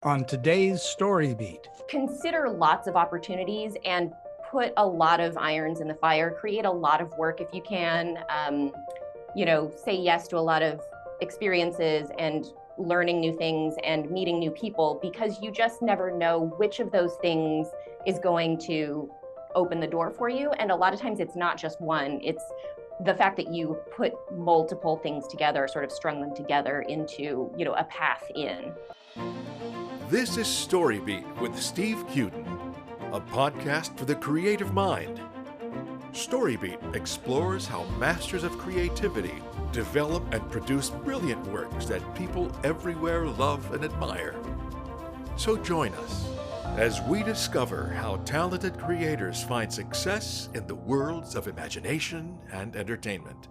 on today's StoryBeat. Consider lots of opportunities and put a lot of irons in the fire. Create a lot of work if you can. Say yes to a lot of experiences and learning new things and meeting new people, because you just never know which of those things is going to open the door for you. And a lot of times it's not just one, it's the fact that you put multiple things together, sort of strung them together into, a path in. This is StoryBeat with Steve Cuden, a podcast for the creative mind. StoryBeat explores how masters of creativity develop and produce brilliant works that people everywhere love and admire. So join us as we discover how talented creators find success in the worlds of imagination and entertainment.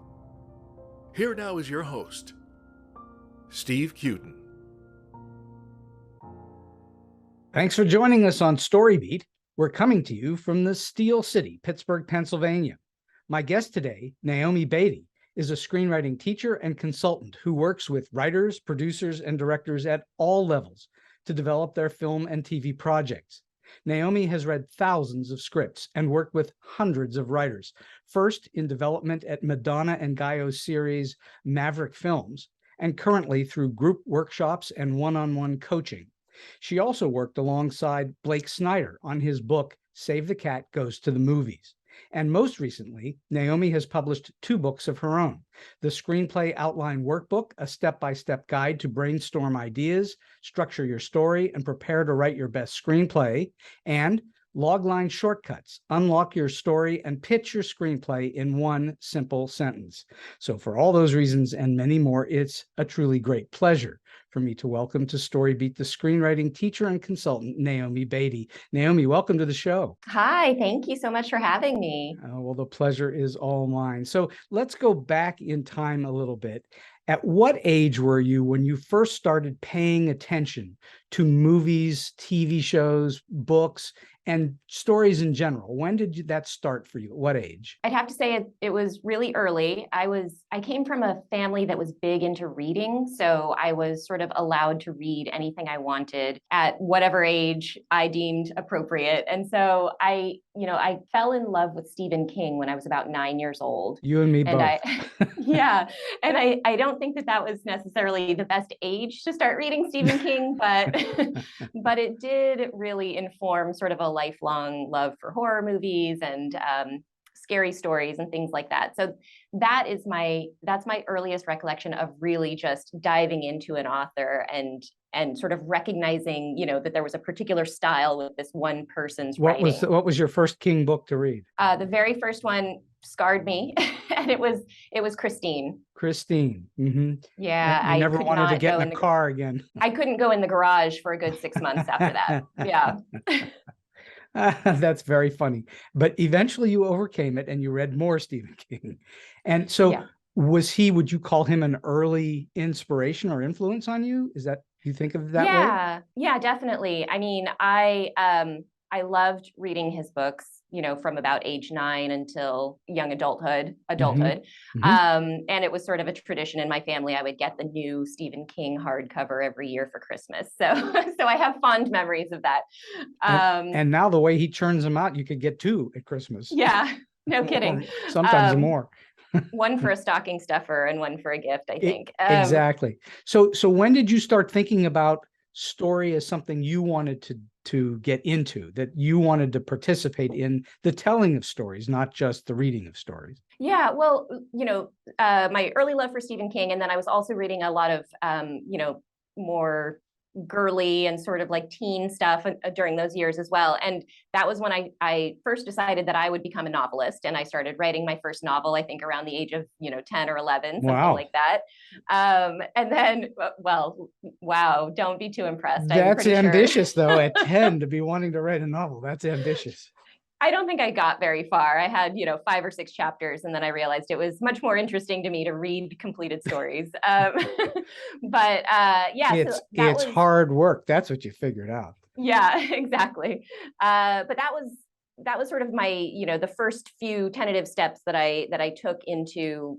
Here now is your host, Steve Cuden. Thanks for joining us on StoryBeat. We're coming to you from the Steel City, Pittsburgh, Pennsylvania. My guest today, Naomi Beaty, is a screenwriting teacher and consultant who works with writers, producers, and directors at all levels to develop their film and TV projects. Naomi has read thousands of scripts and worked with hundreds of writers, first in development at Madonna and Oseary's Maverick Films, and currently through group workshops and one-on-one coaching. She also worked alongside Blake Snyder on his book, Save the Cat Goes to the Movies. And most recently, Naomi has published 2 books of her own: the Screenplay Outline Workbook, a step-by-step guide to brainstorm ideas, structure your story, and prepare to write your best screenplay, and Logline Shortcuts, unlock your story and pitch your screenplay in one simple sentence. So for all those reasons and many more, it's a truly great pleasure for me to welcome to StoryBeat the screenwriting teacher and consultant, Naomi Beaty. Naomi, welcome to the show. Hi, thank you so much for having me. Well, the pleasure is all mine. So let's go back in time a little bit. At what age were you when you first started paying attention to movies, TV shows, books, and stories in general? When did that start for you? At what age? I'd have to say it was really early. I came from a family that was big into reading, so I was sort of allowed to read anything I wanted at whatever age I deemed appropriate. And so I fell in love with Stephen King when I was about 9 years old. You and me both. Yeah. And I don't think that was necessarily the best age to start reading Stephen King, but but it did really inform sort of a lifelong love for horror movies and scary stories and things like that. So that's my earliest recollection of really just diving into an author and sort of recognizing, that there was a particular style with this one person's writing. What was your first King book to read? The very first one scarred me, and it was Christine. Christine. Mm-hmm. Yeah, I never wanted to get in a car again. I couldn't go in the garage for a good 6 months after that. Yeah. That's very funny. But eventually you overcame it and you read more Stephen King. And so yeah. Would you call him an early inspiration or influence on you? Do you think of it that way? Yeah, definitely. I mean, I loved reading his books, from about age 9 until young adulthood. Mm-hmm. And it was sort of a tradition in my family. I would get the new Stephen King hardcover every year for Christmas. So I have fond memories of that. And now the way he churns them out, you could get 2 at Christmas. Yeah, no kidding. Sometimes more. One for a stocking stuffer and one for a gift, I think. Exactly. So when did you start thinking about story as something you wanted to get into, that you wanted to participate in the telling of stories, not just the reading of stories? Yeah, well, my early love for Stephen King, and then I was also reading a lot of, more girly and sort of like teen stuff during those years as well. And that was when I first decided that I would become a novelist, and I started writing my first novel, I think around the age of 10 or 11, something wow. like that. And then, well, wow, don't be too impressed. That's ambitious though, at 10 to be wanting to write a novel. That's ambitious. I don't think I got very far. I had, 5 or 6 chapters, and then I realized it was much more interesting to me to read completed stories. But it's hard work. That's what you figured out. Yeah, exactly. But that was sort of my, the first few tentative steps that I took into,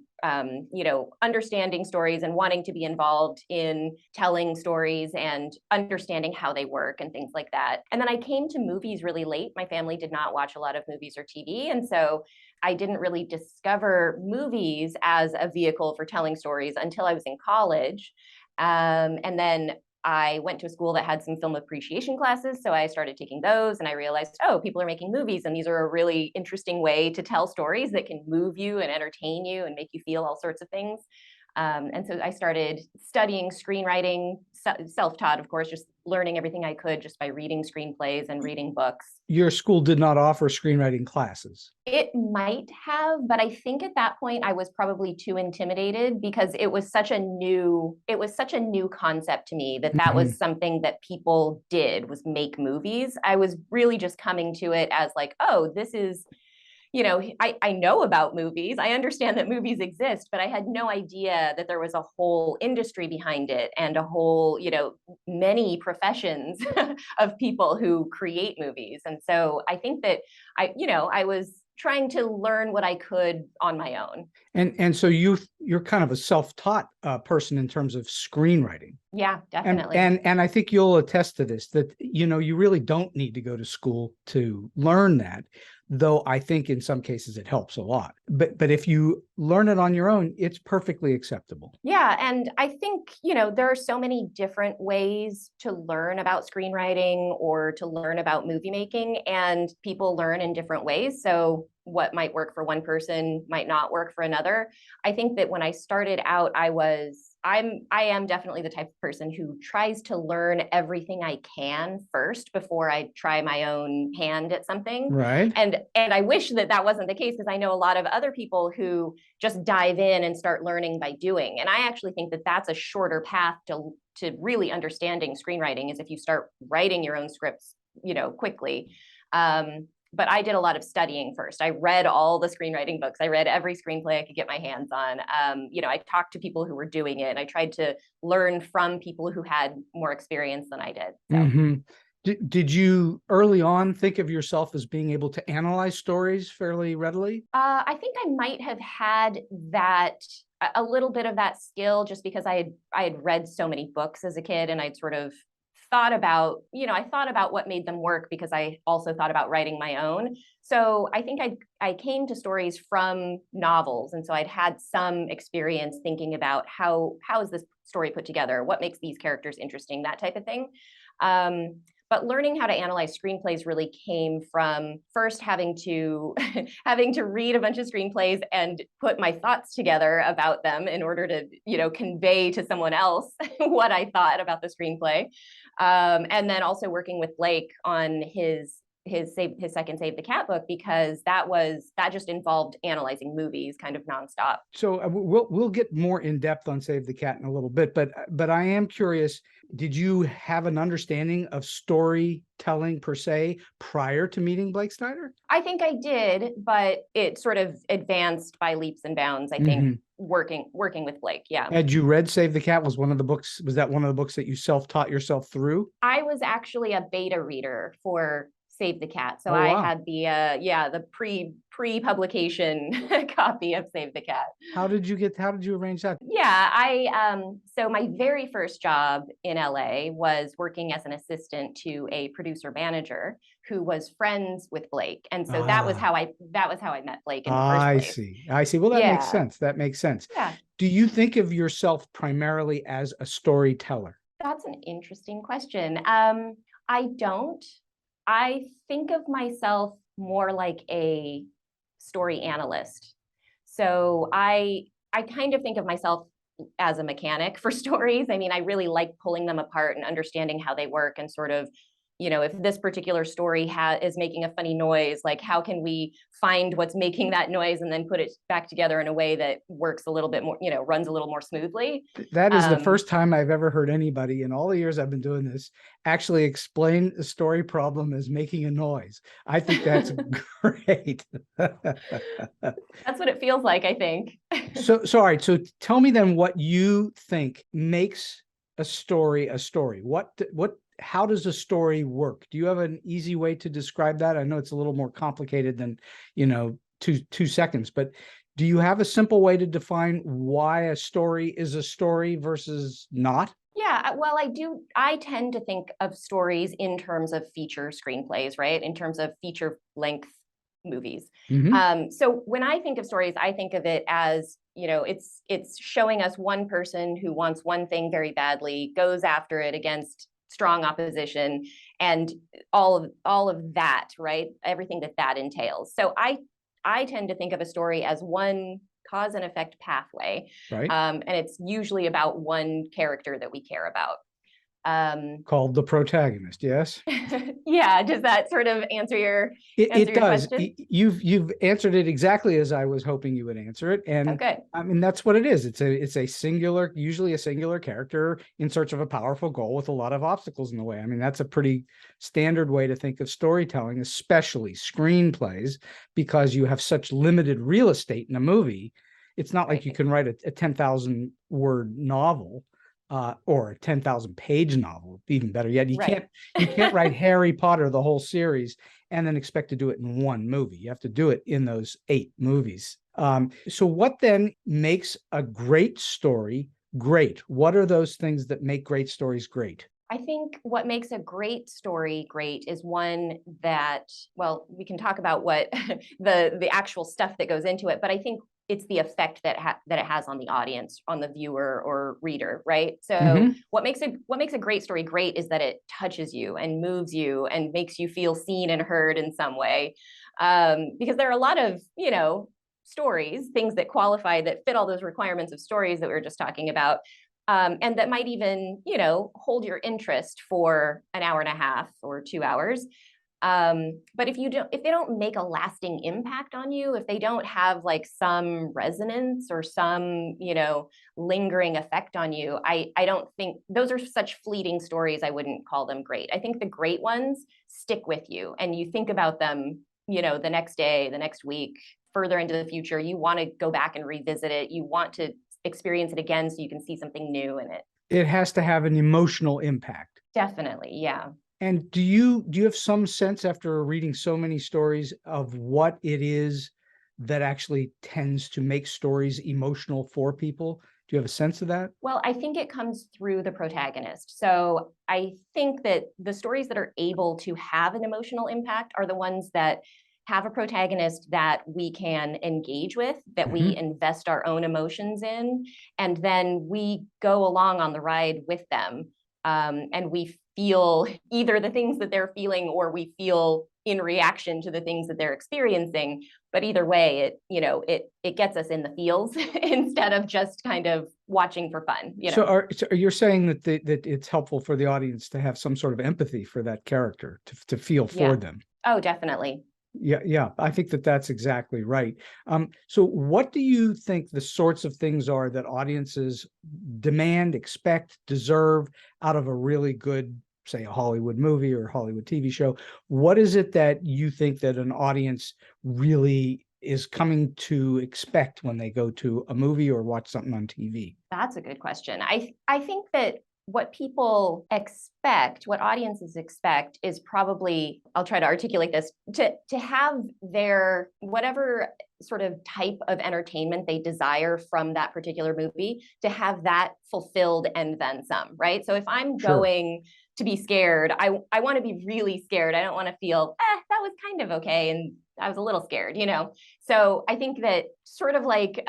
understanding stories and wanting to be involved in telling stories and understanding how they work and things like that. And then I came to movies really late. My family did not watch a lot of movies or TV. And so I didn't really discover movies as a vehicle for telling stories until I was in college. And then I went to a school that had some film appreciation classes. So I started taking those and I realized, oh, people are making movies and these are a really interesting way to tell stories that can move you and entertain you and make you feel all sorts of things. And so I started studying screenwriting, self-taught, of course, just learning everything I could just by reading screenplays and reading books. Your school did not offer screenwriting classes. It might have, but I think at that point I was probably too intimidated because it was such a new concept to me that was something that people did, was make movies. I was really just coming to it as like, oh, this is, I know about movies. I understand that movies exist, but I had no idea that there was a whole industry behind it and a whole, many professions of people who create movies. And so I think that I was trying to learn what I could on my own. And so you're kind of a self-taught person in terms of screenwriting. Yeah, definitely. And I think you'll attest to this, that, you really don't need to go to school to learn that. Though I think in some cases it helps a lot. But if you learn it on your own, it's perfectly acceptable. Yeah. And I think, there are so many different ways to learn about screenwriting or to learn about movie making, and people learn in different ways. So what might work for one person might not work for another. I think that when I started out, I am definitely the type of person who tries to learn everything I can first before I try my own hand at something. Right. And I wish that wasn't the case, because I know a lot of other people who just dive in and start learning by doing. And I actually think that that's a shorter path to really understanding screenwriting, is if you start writing your own scripts, quickly. But I did a lot of studying first. I read all the screenwriting books. I read every screenplay I could get my hands on. I talked to people who were doing it, and I tried to learn from people who had more experience than I did. So. Mm-hmm. Did you early on think of yourself as being able to analyze stories fairly readily? I think I might have had a little bit of that skill, just because I had read so many books as a kid, and I'd sort of thought about what made them work, because I also thought about writing my own. So I think I came to stories from novels. And so I'd had some experience thinking about how is this story put together? What makes these characters interesting? That type of thing. But learning how to analyze screenplays really came from first having to read a bunch of screenplays and put my thoughts together about them in order to, convey to someone else what I thought about the screenplay. And then also working with Blake on his second Save the Cat book, because that just involved analyzing movies kind of nonstop. So we'll get more in depth on Save the Cat in a little bit, but I am curious, did you have an understanding of storytelling per se prior to meeting Blake Snyder? I think I did, but it sort of advanced by leaps and bounds, I think, working with Blake. Yeah. Had you read Save the Cat? Was that one of the books that you self-taught yourself through? I was actually a beta reader for Save the Cat. So wow. I had the pre-publication copy of Save the Cat. How did you arrange that? Yeah, so my very first job in LA was working as an assistant to a producer manager who was friends with Blake. And so that was how I met Blake in the first place. I see. Well, that makes sense. Yeah. Do you think of yourself primarily as a storyteller? That's an interesting question. I don't. I think of myself more like a story analyst. So I kind of think of myself as a mechanic for stories. I mean, I really like pulling them apart and understanding how they work, and sort of, if this particular story is making a funny noise, like how can we find what's making that noise and then put it back together in a way that works a little bit more, runs a little more smoothly. That is the first time I've ever heard anybody in all the years I've been doing this actually explain a story problem as making a noise. I think that's great. That's what it feels like, I think. So all right. So tell me then what you think makes a story a story. how does a story work? Do you have an easy way to describe that? I know it's a little more complicated than, two seconds, but do you have a simple way to define why a story is a story versus not? Yeah, well, I tend to think of stories in terms of feature screenplays, right? In terms of feature length movies. So when I think of stories, I think of it as, it's showing us one person who wants one thing very badly, goes after it against strong opposition, and all of that, right? Everything that entails. So I tend to think of a story as one cause and effect pathway. Right. And it's usually about one character that we care about. Called the protagonist, yes? Yeah, does that sort of answer your It does. question? You've answered it exactly as I was hoping you would answer it. And Okay. I mean, that's what it is. It's a singular, usually a singular character in search of a powerful goal with a lot of obstacles in the way. I mean, that's a pretty standard way to think of storytelling, especially screenplays, because you have such limited real estate in a movie. It's not like you can write a 10,000 word novel. Or a 10,000 page novel, even better yet. You can't write Harry Potter, the whole series, and then expect to do it in one movie. You have to do it in those 8 movies. So what then makes a great story great? What are those things that make great stories great? I think what makes a great story great is one that, well, we can talk about what the actual stuff that goes into it, but I think it's the effect that it has on the audience, on the viewer or reader, right? So what makes a great story great is that it touches you and moves you and makes you feel seen and heard in some way. Because there are a lot of, stories, things that qualify, that fit all those requirements of stories that we were just talking about. And that might even, hold your interest for an hour and a half or 2 hours. But if they don't make a lasting impact on you, if they don't have like some resonance or some, lingering effect on you, I don't think those are such fleeting stories. I wouldn't call them great. I think the great ones stick with you and you think about them, the next day, the next week, further into the future. You want to go back and revisit it. You want to experience it again so you can see something new in it. It has to have an emotional impact. Definitely, yeah. And do you have some sense, after reading so many stories, of what it is that actually tends to make stories emotional for people? Do you have a sense of that? Well, I think it comes through the protagonist. So I think that the stories that are able to have an emotional impact are the ones that have a protagonist that we can engage with, that we invest our own emotions in, and then we go along on the ride with them. And we feel either the things that they're feeling or we feel in reaction to the things that they're experiencing. But either way, it gets us in the feels instead of just kind of watching for fun. So you're saying that that it's helpful for the audience to have some sort of empathy for that character, to feel for them? Oh, definitely. Yeah, I think that's exactly right. So what do you think the sorts of things are that audiences demand, expect, deserve out of a really good, say, a Hollywood movie or Hollywood TV show? What is it that you think that an audience really is coming to expect when they go to a movie or watch something on TV? That's a good question. I think that what people expect, what audiences expect, is probably, I'll try to articulate this, to have their whatever sort of type of entertainment they desire from that particular movie, to have that fulfilled and then some, right? So if I'm going to be scared, I want to be really scared. I don't want to feel, that was kind of okay, and I was a little scared, So I think that sort of like,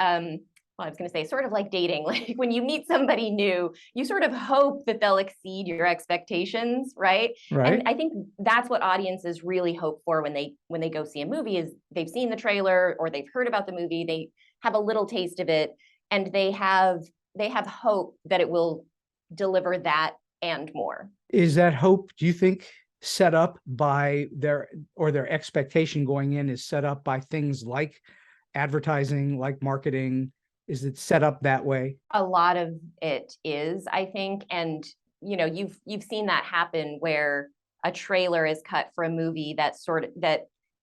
well, I was going to say sort of like dating, like when you meet somebody new, you sort of hope that they'll exceed your expectations, right? Right. And I think that's what audiences really hope for when they go see a movie, is they've seen the trailer or they've heard about the movie, they have a little taste of it, and they have hope that it will deliver that and more. Is that hope, do you think, set up by their expectation going in is set up by things like advertising, like marketing? Is it set up that way? A lot of it is, I think. And, you've seen that happen where a trailer is cut for a movie that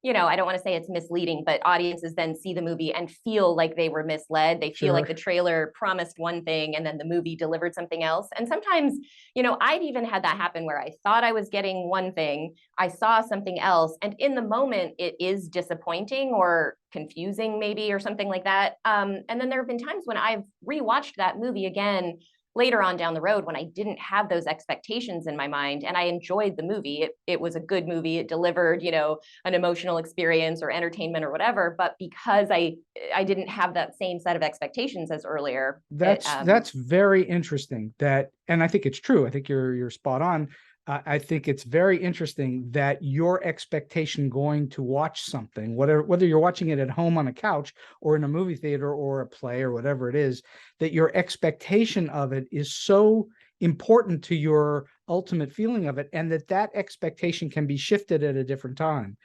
I don't want to say it's misleading, but audiences then see the movie and feel like they were misled. They feel like the trailer promised one thing and then the movie delivered something else. And sometimes, I've even had that happen where I thought I was getting one thing, I saw something else, and in the moment it is disappointing or confusing maybe, or something like that. And then there have been times when I've rewatched that movie again later on down the road when I didn't have those expectations in my mind and I enjoyed the movie. It was a good movie. It delivered, an emotional experience or entertainment or whatever. But because I didn't have that same set of expectations as earlier. That's very interesting. And I think it's true. I think you're spot on. I think it's very interesting that your expectation going to watch something, whether you're watching it at home on a couch or in a movie theater or a play or whatever it is, that your expectation of it is so important to your ultimate feeling of it, and that expectation can be shifted at a different time.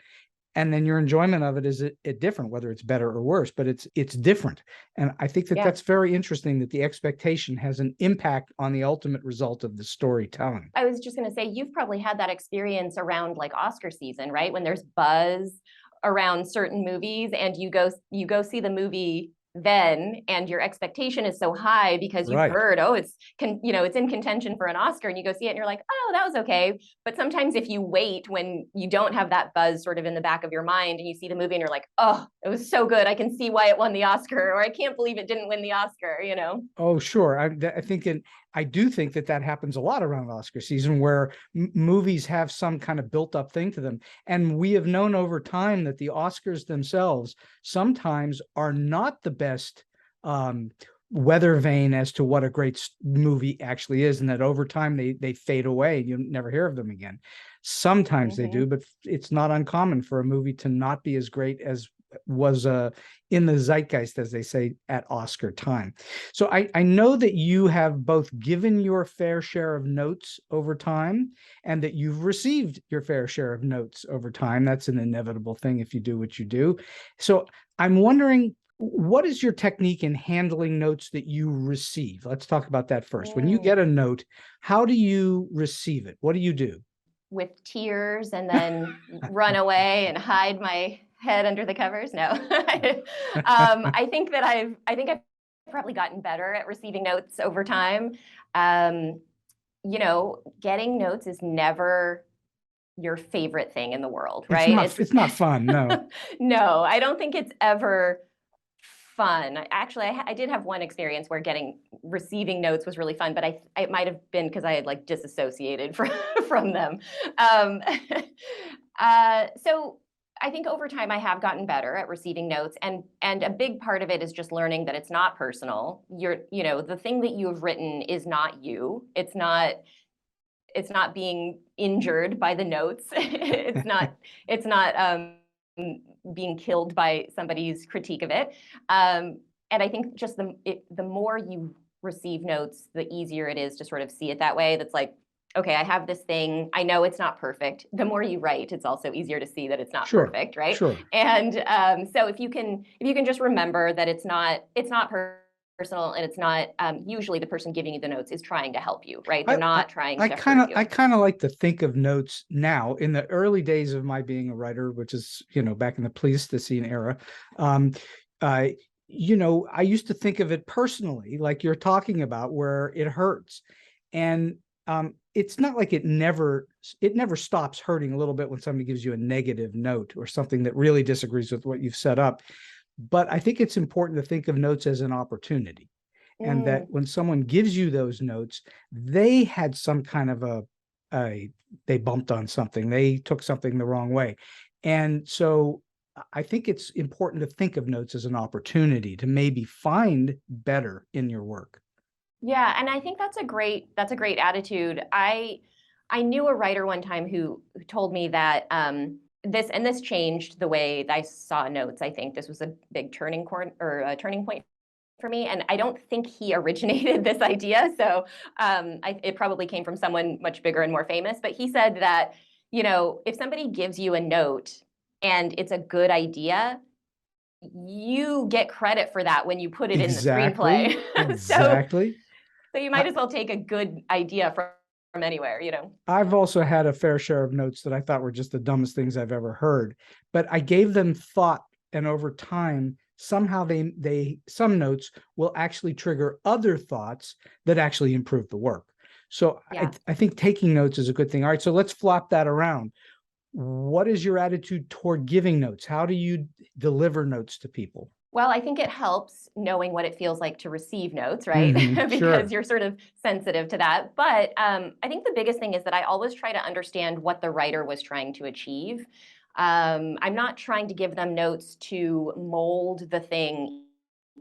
And then your enjoyment of it is different, whether it's better or worse, but it's different. And I think that's very interesting, that the expectation has an impact on the ultimate result of the storytelling. I was just going to say, you've probably had that experience around like Oscar season, right? When there's buzz around certain movies and you go see the movie then, and your expectation is so high because you've heard, it's in contention for an Oscar, and you go see it and you're like, oh, that was okay. But sometimes if you wait when you don't have that buzz sort of in the back of your mind and you see the movie and you're like, oh, it was so good, I can see why it won the Oscar, or I can't believe it didn't win the Oscar, Oh, sure. I do think that happens a lot around Oscar season, where movies have some kind of built up thing to them. And we have known over time that the Oscars themselves sometimes are not the best weather vane as to what a great movie actually is, and that over time they fade away and you never hear of them again. Sometimes they do, but it's not uncommon for a movie to not be as great as was in the zeitgeist, as they say, at Oscar time. So I know that you have both given your fair share of notes over time and that you've received your fair share of notes over time. That's an inevitable thing if you do what you do. So I'm wondering, what is your technique in handling notes that you receive? Let's talk about that first. When you get a note, how do you receive it? What do you do? With tears and then run away and hide my head under the covers? No. I think I've probably gotten better at receiving notes over time. Getting notes is never your favorite thing in the world, right? It's not fun, no. No, I don't think it's ever fun. Actually, I did have one experience where receiving notes was really fun, but it might have been because I had like disassociated from them. So I think over time I have gotten better at receiving notes, and a big part of it is just learning that it's not personal. The thing that you have written is not you. It's not being injured by the notes. It's not being killed by somebody's critique of it. And I think just the more you receive notes, the easier it is to sort of see it that way. That's like, okay, I have this thing. I know it's not perfect. The more you write, it's also easier to see that it's not perfect, right? Sure. And so if you can just remember that it's not personal, and it's not usually the person giving you the notes is trying to help you, right? They're not trying to hurt you. I kind of like to think of notes now. In the early days of my being a writer, which is back in the Pleistocene era, I used to think of it personally, like you're talking about, where it hurts, and it's not like it never stops hurting a little bit when somebody gives you a negative note or something that really disagrees with what you've set up. But I think it's important to think of notes as an opportunity, and that when someone gives you those notes, they had some kind of they bumped on something, they took something the wrong way. And so I think it's important to think of notes as an opportunity to maybe find better in your work. Yeah, and I think that's a great attitude. I knew a writer one time who told me that this changed the way that I saw notes. I think this was a big turning point for me, and I don't think he originated this idea. So it probably came from someone much bigger and more famous. But he said that if somebody gives you a note and it's a good idea, you get credit for that when you put it in the screenplay. Exactly. So you might as well take a good idea anywhere, you know? I've also had a fair share of notes that I thought were just the dumbest things I've ever heard, but I gave them thought, and over time, somehow some notes will actually trigger other thoughts that actually improve the work. So Yeah. I think taking notes is a good thing. All right, so let's flop that around. What is your attitude toward giving notes? How do you deliver notes to people? Well, I think it helps knowing what it feels like to receive notes, right? Because sure. you're sort of sensitive to that. But I think the biggest thing is that I always try to understand what the writer was trying to achieve. I'm not trying to give them notes to mold the thing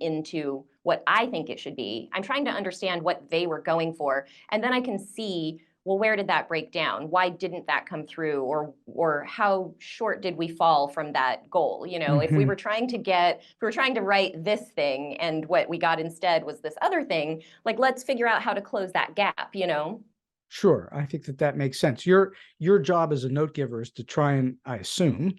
into what I think it should be. I'm trying to understand what they were going for, and then I can see, well, where did that break down? Why didn't that come through? Or how short did we fall from that goal? You know, if we were trying to write this thing and what we got instead was this other thing, like, let's figure out how to close that gap, you know? Sure, I think that makes sense. Your job as a note giver is to try and, I assume,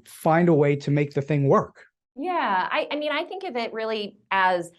find a way to make the thing work. Yeah, I mean, I think of it really as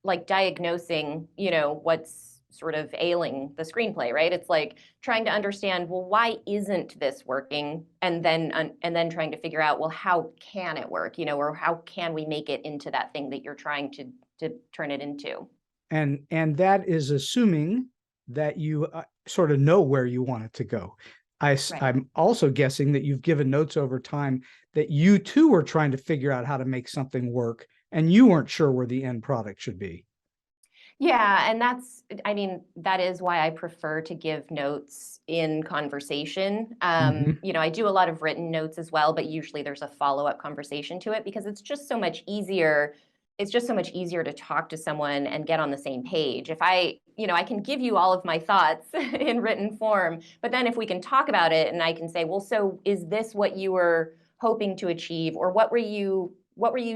like diagnosing, you know, what's sort of ailing the screenplay, right? It's like trying to understand, well, why isn't this working? And then trying to figure out, well, how can it work? You know, or how can we make it into that thing that you're trying to turn it into? And that is assuming that you sort of know where you want it to go. Right. I'm also guessing that you've given notes over time that you too were trying to figure out how to make something work, and you weren't sure where the end product should be. Yeah, and I mean, that is why I prefer to give notes in conversation. You know, I do a lot of written notes as well, but usually there's a follow-up conversation to it because it's just so much easier. It's just so much easier to talk to someone and get on the same page. If you know, I can give you all of my thoughts in written form, but then if we can talk about it and I can say, well, so is this what you were hoping to achieve, or what were you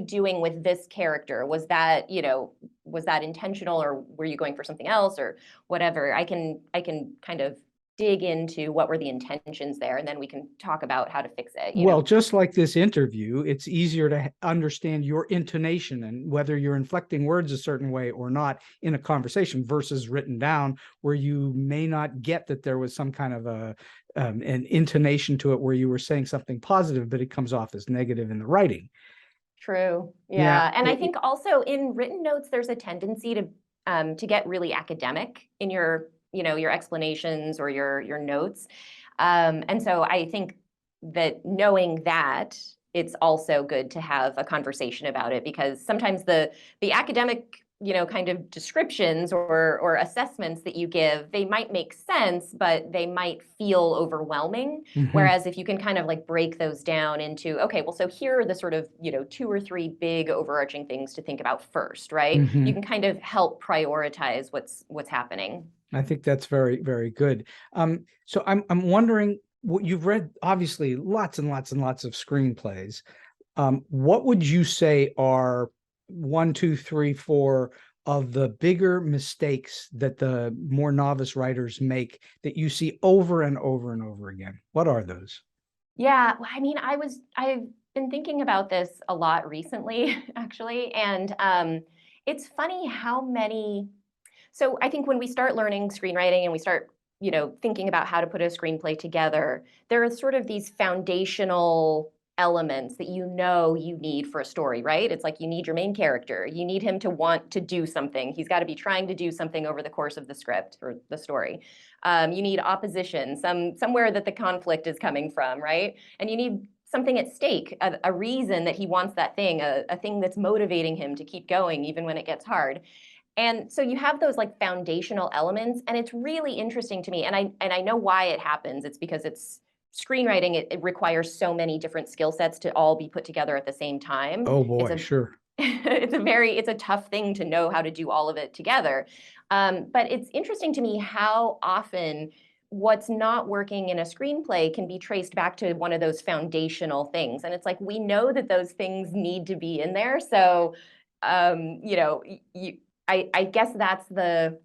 doing with this character? Was that, you know, was that intentional, or were you going for something else, or whatever? I can kind of dig into what were the intentions there, and then we can talk about how to fix it, you Well, know? just like this interview, it's easier to understand your intonation and whether you're inflecting words a certain way or not in a conversation versus written down, where you may not get that there was some kind of an intonation to it where you were saying something positive, but it comes off as negative in the writing. True. Yeah. Yeah. And I think also in written notes, there's a tendency to get really academic in your, you know, your explanations or your notes. And so I think that knowing that, it's also good to have a conversation about it, because sometimes the academic, you know, kind of descriptions or assessments that you give, they might make sense, but they might feel overwhelming. Whereas if you can kind of like break those down into, okay, well, so here are the sort of, you know, 2 or 3 big overarching things to think about first, right? You can kind of help prioritize what's happening. I think that's very, very good. So I'm wondering, what you've read, obviously, lots and lots and lots of screenplays. What would you say are 1, 2, 3, 4 of the bigger mistakes that the more novice writers make that you see over and over and over again? What are those? Yeah, well, I mean, I've been thinking about this a lot recently, actually, and it's funny how many. So I think when we start learning screenwriting and we start, you know, thinking about how to put a screenplay together, there are sort of these foundational elements that you know you need for a story, right? It's like you need your main character. You need him to want to do something. He's got to be trying to do something over the course of the script or the story. You need opposition, somewhere that the conflict is coming from, right? And you need something at stake, a reason that he wants that thing, a thing that's motivating him to keep going even when it gets hard. And so you have those like foundational elements, and it's really interesting to me. And I know why it happens. It's because it's screenwriting. It requires so many different skill sets to all be put together at the same time. Oh boy, sure. It's a tough thing to know how to do all of it together. But it's interesting to me how often what's not working in a screenplay can be traced back to one of those foundational things. And it's like, we know that those things need to be in there. So, you know, I guess that's the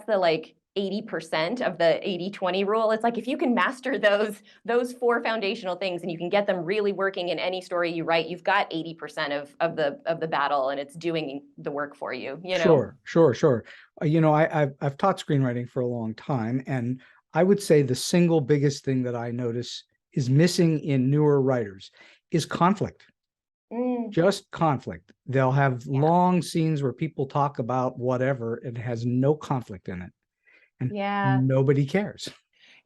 like 80% of the 80-20 rule. It's like, if you can master those 4 foundational things and you can get them really working in any story you write, you've got 80% of the battle, and it's doing the work for you, you know? Sure. I've taught screenwriting for a long time, and I would say the single biggest thing that I notice is missing in newer writers is conflict. Just conflict. They'll have long scenes where people talk about whatever, and it has no conflict in it. And nobody cares.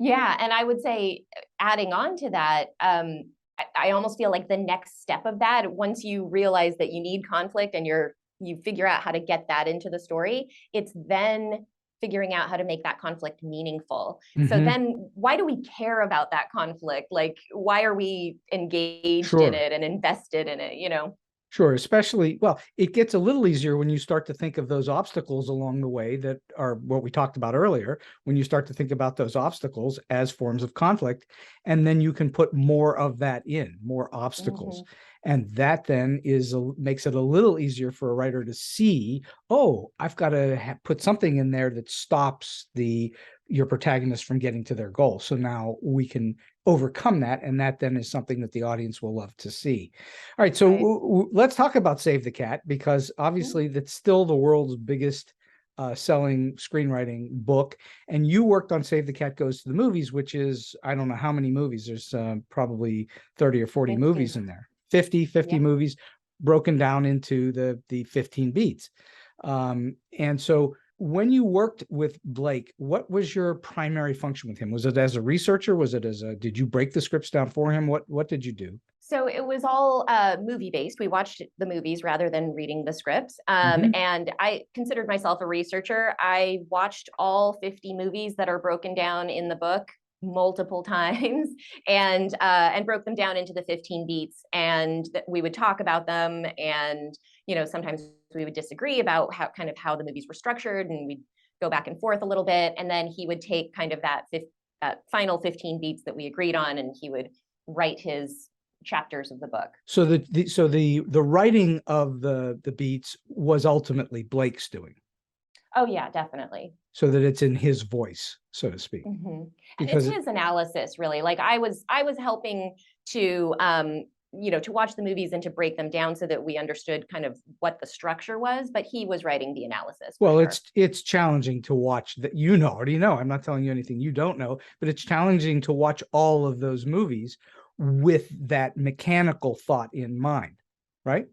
Yeah. And I would say, adding on to that, I almost feel like the next step of that, once you realize that you need conflict and you figure out how to get that into the story, it's then figuring out how to make that conflict meaningful. So then why do we care about that conflict? Like, why are we engaged in it and invested in it, you know? Sure, especially, well, it gets a little easier when you start to think of those obstacles along the way that are what we talked about earlier, when you start to think about those obstacles as forms of conflict, and then you can put more of that in, more obstacles. And that then makes it a little easier for a writer to see, oh, I've got to put something in there that stops your protagonist from getting to their goal. So now we can overcome that, and that then is something that the audience will love to see. All right, so let's talk about Save the Cat, because obviously that's still the world's biggest selling screenwriting book. And you worked on Save the Cat Goes to the Movies, which is, I don't know how many movies. There's probably 30 or 40 movies in there. 50 movies broken down into the 15 beats. And so when you worked with Blake, what was your primary function with him? Was it as a researcher? Was it did you break the scripts down for him? What did you do? So it was all movie based. We watched the movies rather than reading the scripts. And I considered myself a researcher. I watched all 50 movies that are broken down in the book multiple times, and broke them down into the 15 beats, and we would talk about them, and sometimes we would disagree about how the movies were structured, and we'd go back and forth a little bit, and then he would take kind of that final 15 beats that we agreed on, and he would write his chapters of the book. So the writing of the beats was ultimately Blake's doing. Oh yeah, definitely. So that it's in his voice, so to speak. Because it's his analysis, really. Like I was helping to to watch the movies and to break them down so that we understood kind of what the structure was, but he was writing the analysis. Well, sure. It's challenging to watch that. Already know. I'm not telling you anything you don't know, but it's challenging to watch all of those movies with that mechanical thought in mind, right?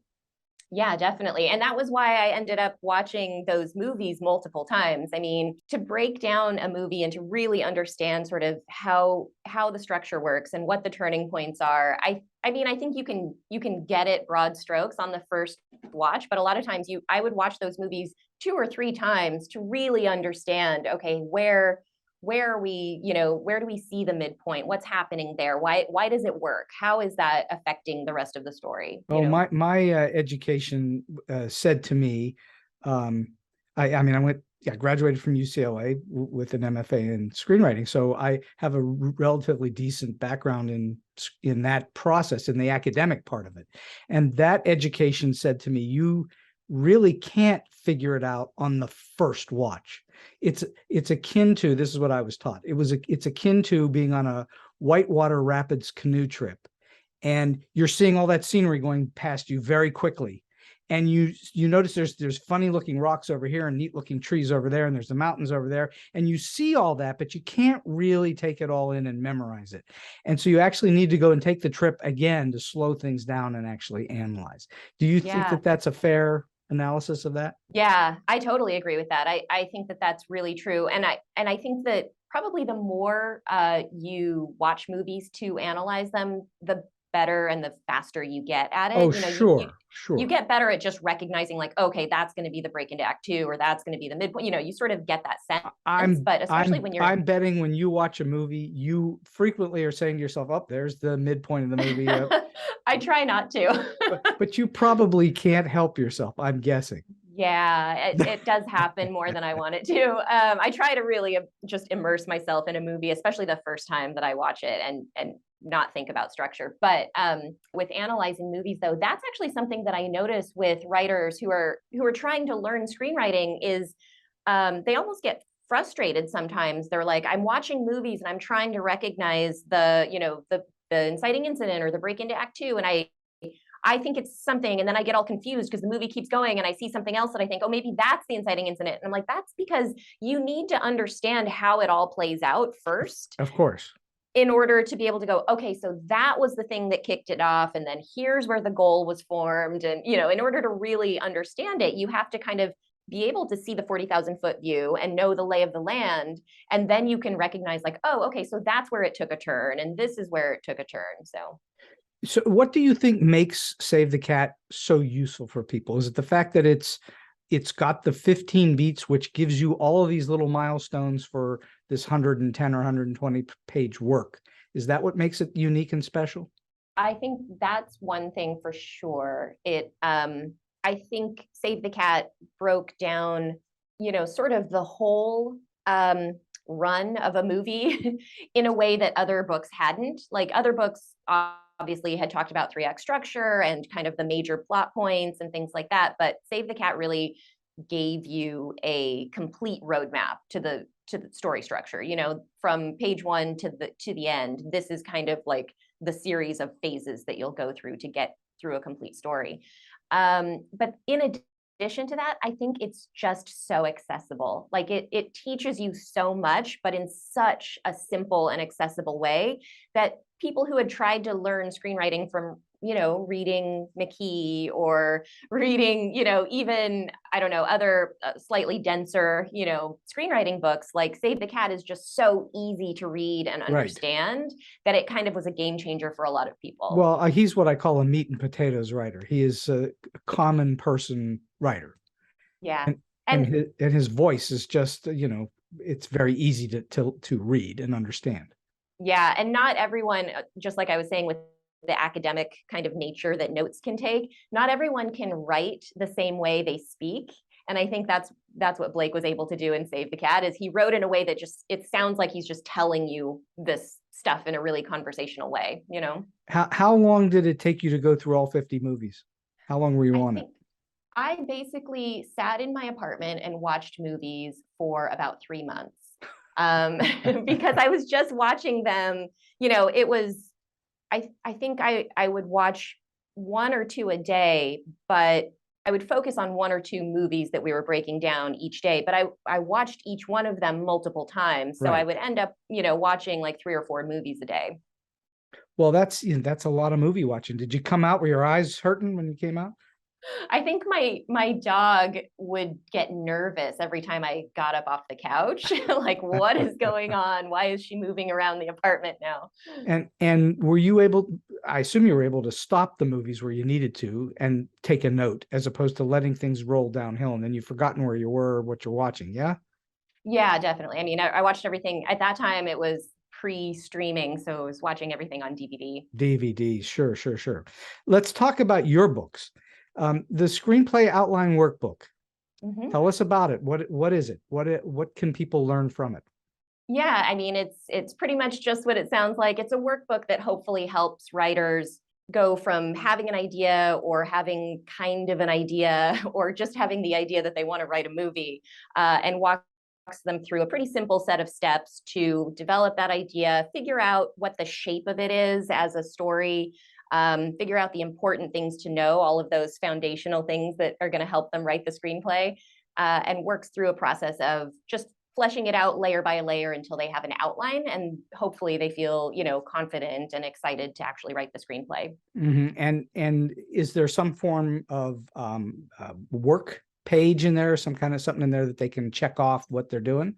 Yeah, definitely. And that was why I ended up watching those movies multiple times. I mean, to break down a movie and to really understand sort of how the structure works and what the turning points are. I think you can get it broad strokes on the first watch, but a lot of times I would watch those movies 2 or 3 times to really understand, okay, where are we, where do we see the midpoint? What's happening there? Why does it work? How is that affecting the rest of the story? Well, my education said to me, I graduated from UCLA with an MFA in screenwriting. So I have a relatively decent background in that process, in the academic part of it. And that education said to me, you really can't figure it out on the first watch. It's akin to, this is what I was taught. It's akin to being on a whitewater rapids canoe trip, and you're seeing all that scenery going past you very quickly. And you notice there's funny looking rocks over here and neat looking trees over there, and there's the mountains over there, and you see all that, but you can't really take it all in and memorize it. And so you actually need to go and take the trip again to slow things down and actually analyze. Do you think that that's a fair analysis of that? Yeah, I totally agree with that. I think that that's really true. And I think that probably the more you watch movies to analyze them, the better and the faster you get at it. Oh, sure. You get better at just recognizing, like, okay, that's going to be the break into act 2, or that's going to be the midpoint. You sort of get that sense. But especially when I'm betting when you watch a movie, you frequently are saying to yourself, "Oh, there's the midpoint of the movie." I try not to. but you probably can't help yourself, I'm guessing. Yeah, it does happen more than I want it to. I try to really just immerse myself in a movie, especially the first time that I watch it, and not think about structure. But with analyzing movies, though, that's actually something that I notice with writers who are trying to learn screenwriting is they almost get frustrated sometimes. They're like, I'm watching movies and I'm trying to recognize the inciting incident or the break into act two. And I think it's something, and then I get all confused because the movie keeps going and I see something else that I think, oh, maybe that's the inciting incident. And I'm like, that's because you need to understand how it all plays out first. Of course. In order to be able to go, okay, so that was the thing that kicked it off. And then here's where the goal was formed. And, in order to really understand it, you have to kind of be able to see the 40,000-foot view and know the lay of the land. And then you can recognize like, oh, okay, so that's where it took a turn. And this is where it took a turn. So what do you think makes Save the Cat so useful for people? Is it the fact that it's got the 15 beats, which gives you all of these little milestones for this 110 or 120 page work? Is that what makes it unique and special? I think that's one thing for sure. I think Save the Cat broke down, sort of the whole run of a movie in a way that other books hadn't. Like other books obviously had talked about 3-act structure and kind of the major plot points and things like that. But Save the Cat really gave you a complete roadmap to the story structure, from page one to the end. This is kind of like the series of phases that you'll go through to get through a complete story. But in addition to that, I think it's just so accessible. Like it teaches you so much, but in such a simple and accessible way that people who had tried to learn screenwriting from, reading McKee or reading, even, I don't know, other slightly denser, screenwriting books, like Save the Cat is just so easy to read and understand that it kind of was a game changer for a lot of people. Well, he's what I call a meat and potatoes writer. He is a common person writer. Yeah. And his voice is just, it's very easy to read and understand. Yeah. And not everyone, just like I was saying with the academic kind of nature that notes can take, not everyone can write the same way they speak. And I think that's what Blake was able to do in Save the Cat, is he wrote in a way that it sounds like he's just telling you this stuff in a really conversational way, How long did it take you to go through all 50 movies? How long were you on it? I basically sat in my apartment and watched movies for about 3 months. Because I was just watching them, it was, I think I would watch 1 or 2 a day, but I would focus on 1 or 2 movies that we were breaking down each day. But I watched each one of them multiple times. So I would end up, watching like 3 or 4 movies a day. Well, that's a lot of movie watching. Did you come out? Were your eyes hurting when you came out? I think my dog would get nervous every time I got up off the couch. Like, what is going on? Why is she moving around the apartment now? And were you able, I assume you were able to stop the movies where you needed to and take a note, as opposed to letting things roll downhill and then you've forgotten where you were or what you're watching, yeah? Yeah, definitely. I mean, I watched everything. At that time, it was pre-streaming, so I was watching everything on DVD. DVD, sure. Let's talk about your books. The Screenplay Outline Workbook. Mm-hmm. Tell us about it. What is it? What can people learn from it? Yeah, I mean, it's pretty much just what it sounds like. It's a workbook that hopefully helps writers go from having an idea or having kind of an idea or just having the idea that they want to write a movie, and walks them through a pretty simple set of steps to develop that idea, figure out what the shape of it is as a story, figure out the important things to know, all of those foundational things that are going to help them write the screenplay, and works through a process of just fleshing it out layer by layer until they have an outline, and hopefully they feel, confident and excited to actually write the screenplay. Mm-hmm. And is there some form of work page in there, some kind of something in there that they can check off what they're doing?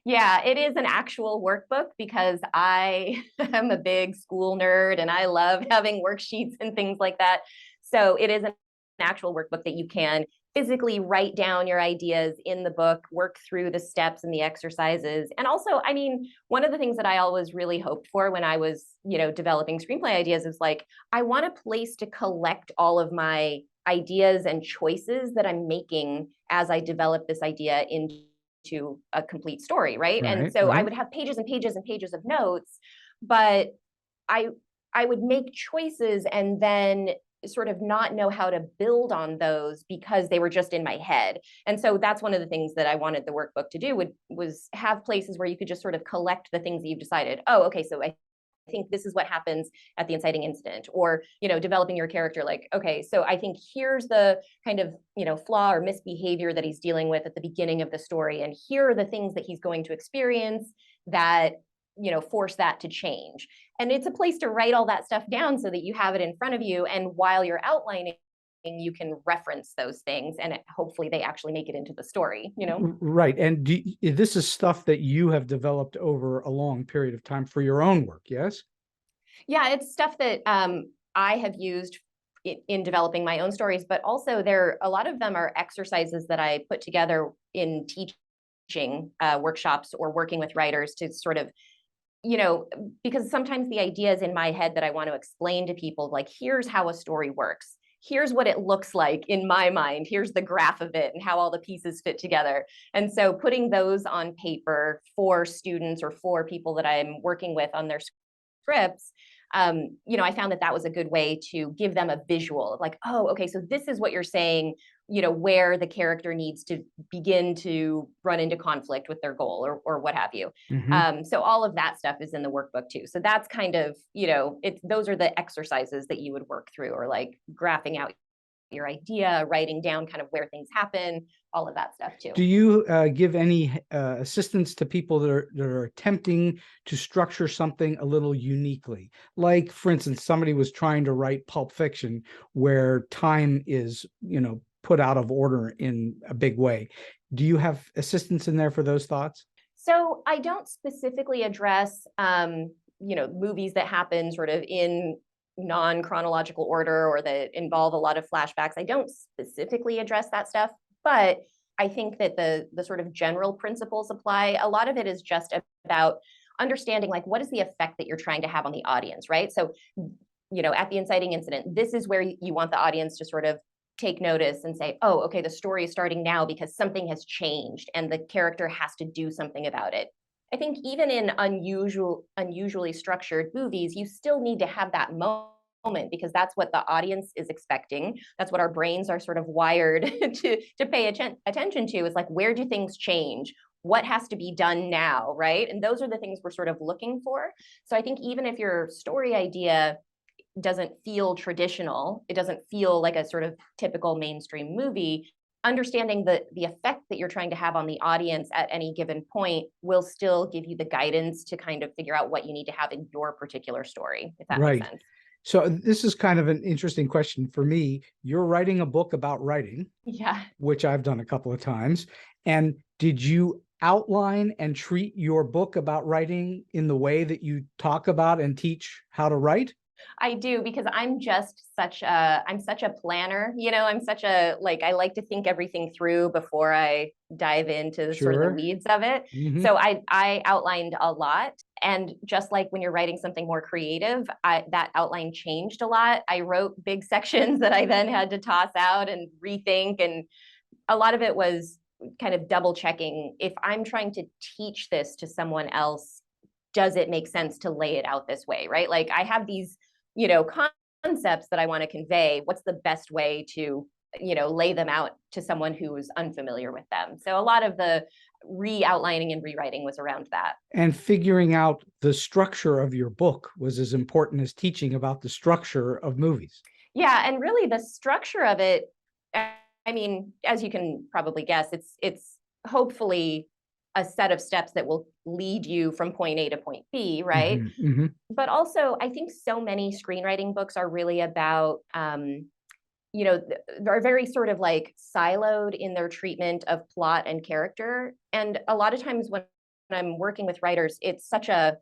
Yeah, it is an actual workbook because I am a big school nerd and I love having worksheets and things like that. So it is an actual workbook that you can physically write down your ideas in the book, work through the steps and the exercises. And also, I mean, one of the things that I always really hoped for when I was, developing screenplay ideas is like, I want a place to collect all of my ideas and choices that I'm making as I develop this idea into a complete story, right? And so I would have pages and pages and pages of notes, but I would make choices and then sort of not know how to build on those because they were just in my head. And so that's one of the things that I wanted the workbook to do was have places where you could just sort of collect the things that you've decided. Oh, okay, so I think this is what happens at the inciting incident, or, developing your character, like, okay, so I think here's the kind of, flaw or misbehavior that he's dealing with at the beginning of the story. And here are the things that he's going to experience that, force that to change. And it's a place to write all that stuff down so that you have it in front of you. And while you're outlining, you can reference those things, and hopefully they actually make it into the story, Right. And this is stuff that you have developed over a long period of time for your own work, yes? Yeah, it's stuff that I have used in developing my own stories, but also a lot of them are exercises that I put together in teaching workshops or working with writers to sort of, because sometimes the ideas in my head that I want to explain to people, like, here's how a story works. Here's what it looks like in my mind. Here's the graph of it and how all the pieces fit together. And so putting those on paper for students or for people that I'm working with on their scripts, I found that was a good way to give them a visual of, like, oh, okay, so this is what you're saying, where the character needs to begin to run into conflict with their goal or what have you. So all of that stuff is in the workbook too. So that's kind of, those are the exercises that you would work through, or like graphing out your idea, writing down kind of where things happen, all of that stuff too. Do you give any assistance to people that are attempting to structure something a little uniquely? Like, for instance, somebody was trying to write pulp fiction where time is, put out of order in a big way. Do you have assistance in there for those thoughts? So I don't specifically address, movies that happen sort of in non-chronological order or that involve a lot of flashbacks. I don't specifically address that stuff, but I think that the sort of general principles apply. A lot of it is just about understanding, like, what is the effect that you're trying to have on the audience, right? So, at the inciting incident, this is where you want the audience to sort of take notice and say, oh, okay, the story is starting now because something has changed and the character has to do something about it. I think even in unusually structured movies, you still need to have that moment because that's what the audience is expecting. That's what our brains are sort of wired to pay attention to, is like, where do things change? What has to be done now, right? And those are the things we're sort of looking for. So I think even if your story idea doesn't feel traditional, it doesn't feel like a sort of typical mainstream movie, understanding the effect that you're trying to have on the audience at any given point will still give you the guidance to kind of figure out what you need to have in your particular story, if that makes sense. So this is kind of an interesting question for me. You're writing a book about writing, which I've done a couple of times. And did you outline and treat your book about writing in the way that you talk about and teach how to write? I do, because I'm such a planner, I'm such a, I like to think everything through before I dive into sort of the weeds of it. So I outlined a lot. And just like when you're writing something more creative, that outline changed a lot. I wrote big sections that I then had to toss out and rethink. And a lot of it was kind of double checking. If I'm trying to teach this to someone else, does it make sense to lay it out this way, right? Like, I have these, concepts that I want to convey. What's the best way to, lay them out to someone who is unfamiliar with them? So a lot of the re-outlining and rewriting was around that. And figuring out the structure of your book was as important as teaching about the structure of movies. Yeah, and really the structure of it, I mean, as you can probably guess, it's hopefully a set of steps that will lead you from point A to point B, right? But also, I think so many screenwriting books are really about, they're very sort of like siloed in their treatment of plot and character. And a lot of times when I'm working with writers, it's such a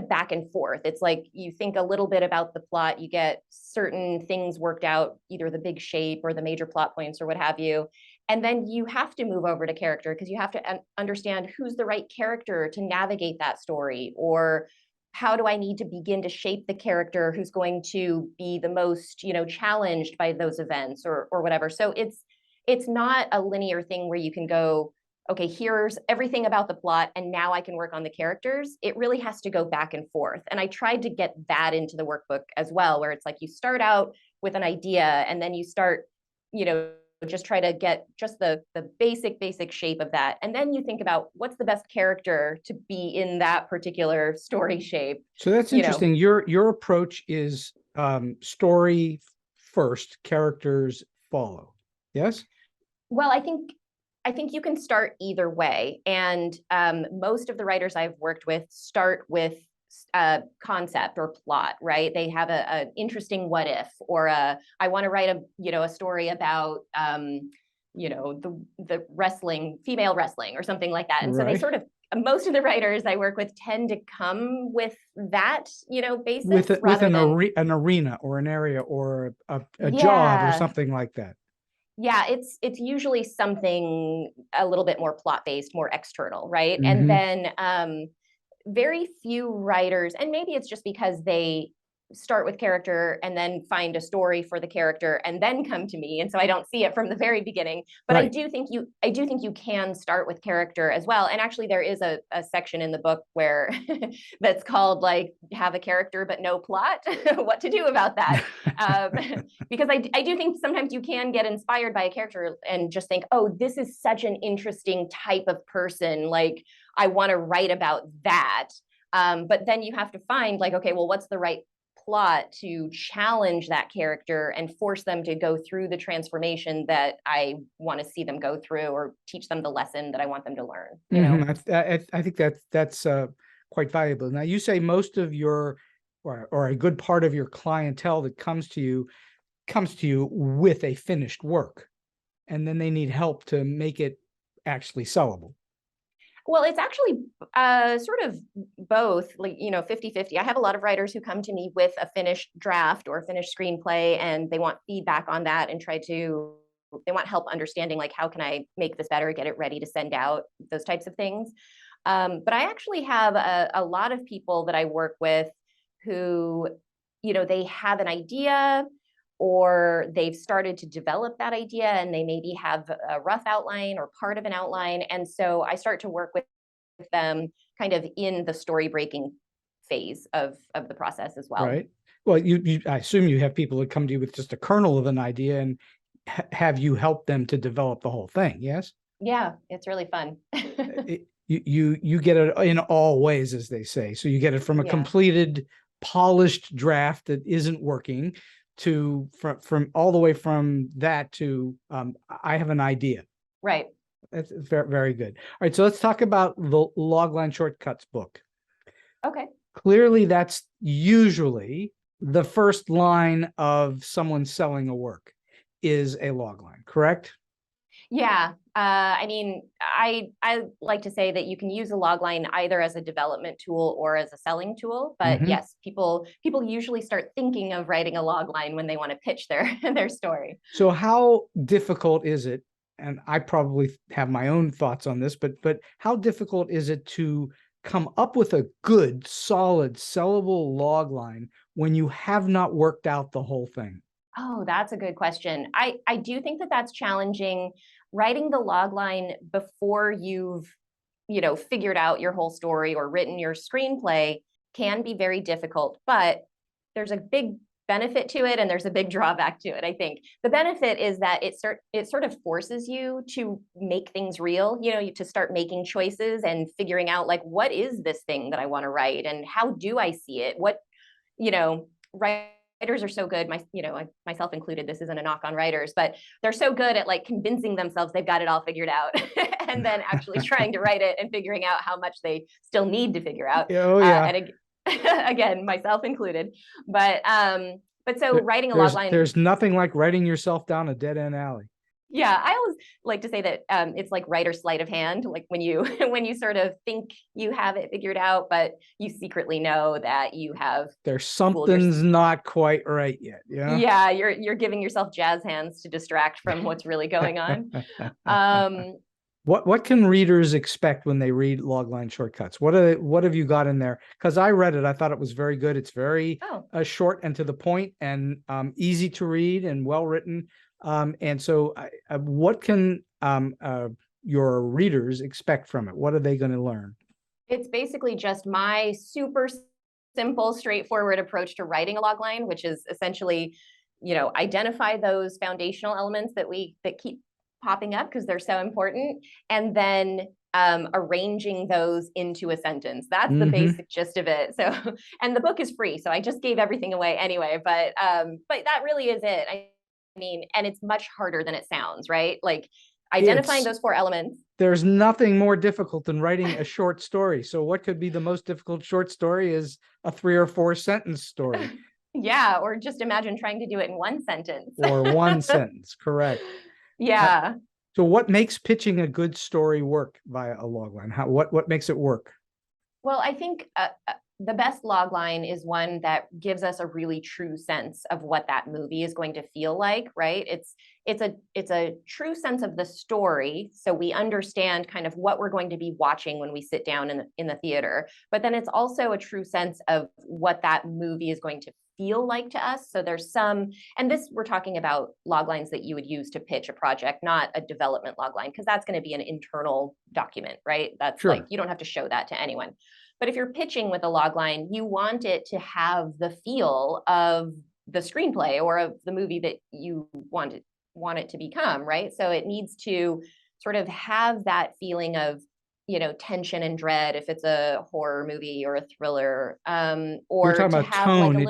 back and forth. It's like you think a little bit about the plot, you get certain things worked out, either the big shape or the major plot points or what have you. And then you have to move over to character because you have to understand who's the right character to navigate that story, or how do I need to begin to shape the character who's going to be the most, challenged by those events or whatever. So it's not a linear thing where you can go, okay, here's everything about the plot, and now I can work on the characters. It really has to go back and forth. And I tried to get that into the workbook as well, where it's like you start out with an idea, and then you start, just try to get just the basic shape of that. And then you think about what's the best character to be in that particular story shape. So that's interesting. Your approach is story first, characters follow. Yes? Well, I think you can start either way. And most of the writers I've worked with start with concept or plot, right? They have an interesting what if, or I want to write a story about the wrestling, female wrestling, or something like that. And so they sort of, most of the writers I work with tend to come with that, basis, with an arena or an area or a job or something like that. Yeah, it's usually something a little bit more plot based, more external, right? And then very few writers, and maybe it's just because they start with character and then find a story for the character and then come to me, and so I don't see it from the very beginning. But I do think you can start with character as well. And actually there is a section in the book where that's called like have a character but no plot. What to do about that. Because I do think sometimes you can get inspired by a character and just think, oh, this is such an interesting type of person, like I want to write about that. But then you have to find like, okay, well, what's the right plot to challenge that character and force them to go through the transformation that I want to see them go through, or teach them the lesson that I want them to learn. I think that's quite valuable. Now, you say most of your or a good part of your clientele that comes to you with a finished work, and then they need help to make it actually sellable. Well, it's actually sort of both, like, 50-50. I have a lot of writers who come to me with a finished draft or a finished screenplay, and they want feedback on that and they want help understanding, like, how can I make this better, get it ready to send out, those types of things. But I actually have a lot of people that I work with who, they have an idea, or they've started to develop that idea and they maybe have a rough outline or part of an outline. And so I start to work with them kind of in the story breaking phase of the process as well. Right. Well, I assume you have people that come to you with just a kernel of an idea and have you help them to develop the whole thing. Yes. Yeah, it's really fun. You get it in all ways, as they say. So you get it from a completed, polished draft that isn't working, to from all the way from that to I have an idea. Right. That's very, very good. All right, so let's talk about the Logline Shortcuts book. Okay. Clearly, that's usually the first line of someone selling a work is a logline, correct? Yeah. I mean, I like to say that you can use a logline either as a development tool or as a selling tool. But yes, people usually start thinking of writing a logline when they want to pitch their story. So how difficult is it? And I probably have my own thoughts on this, but how difficult is it to come up with a good, solid, sellable logline when you have not worked out the whole thing? Oh, that's a good question. I do think that that's challenging. Writing the logline before you've, figured out your whole story or written your screenplay can be very difficult, but there's a big benefit to it and there's a big drawback to it. I think the benefit is that it sort of forces you to make things real, to start making choices and figuring out, like, what is this thing that I want to write and how do I see it? What, writers are so good, myself included, this isn't a knock on writers, but they're so good at like convincing themselves they've got it all figured out and then actually trying to write it and figuring out how much they still need to figure out. Oh, yeah. And again, myself included. But so writing a logline. There's nothing like writing yourself down a dead end alley. Yeah, I always like to say that it's like writer's sleight of hand, like when you sort of think you have it figured out, but you secretly know that you have. There's something's not quite right yet. Yeah. Yeah, you're giving yourself jazz hands to distract from what's really going on. What can readers expect when they read Logline Shortcuts? What have you got in there? Because I read it, I thought it was very good. It's very short and to the point, and easy to read and well written. And so what can your readers expect from it? What are they going to learn? It's basically just my super simple, straightforward approach to writing a logline, which is essentially, identify those foundational elements that keep popping up because they're so important, and then arranging those into a sentence. That's the basic gist of it. So, and the book is free, so I just gave everything away anyway. But that really is it. I mean, and it's much harder than it sounds, right? Like identifying those 4 elements. There's nothing more difficult than writing a short story. So what could be the most difficult short story is a 3 or 4 sentence story. Yeah, or just imagine trying to do it in 1 sentence. Or 1 sentence, correct. Yeah. So what makes pitching a good story work via a logline? What makes it work? Well, I think the best logline is one that gives us a really true sense of what that movie is going to feel like, right? It's a true sense of the story, so we understand kind of what we're going to be watching when we sit down in the theater. But then it's also a true sense of what that movie is going to feel like to us. So there's some, and this we're talking about loglines that you would use to pitch a project, not a development logline, because that's going to be an internal document, right? That's Sure. like, you don't have to show that to anyone. But if you're pitching with a logline, you want it to have the feel of the screenplay or of the movie that you want it to become, right? So it needs to sort of have that feeling of, tension and dread if it's a horror movie or a thriller, or we're talking about tone. Like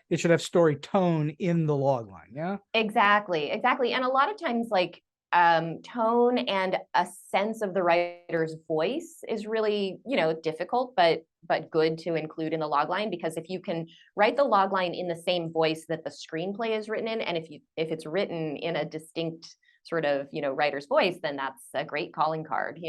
it should have story tone in the logline. Yeah, exactly. And a lot of times, like tone and a sense of the writer's voice is really, difficult, but good to include in the logline, because if you can write the logline in the same voice that the screenplay is written in, and if it's written in a distinct sort of, writer's voice, then that's a great calling card,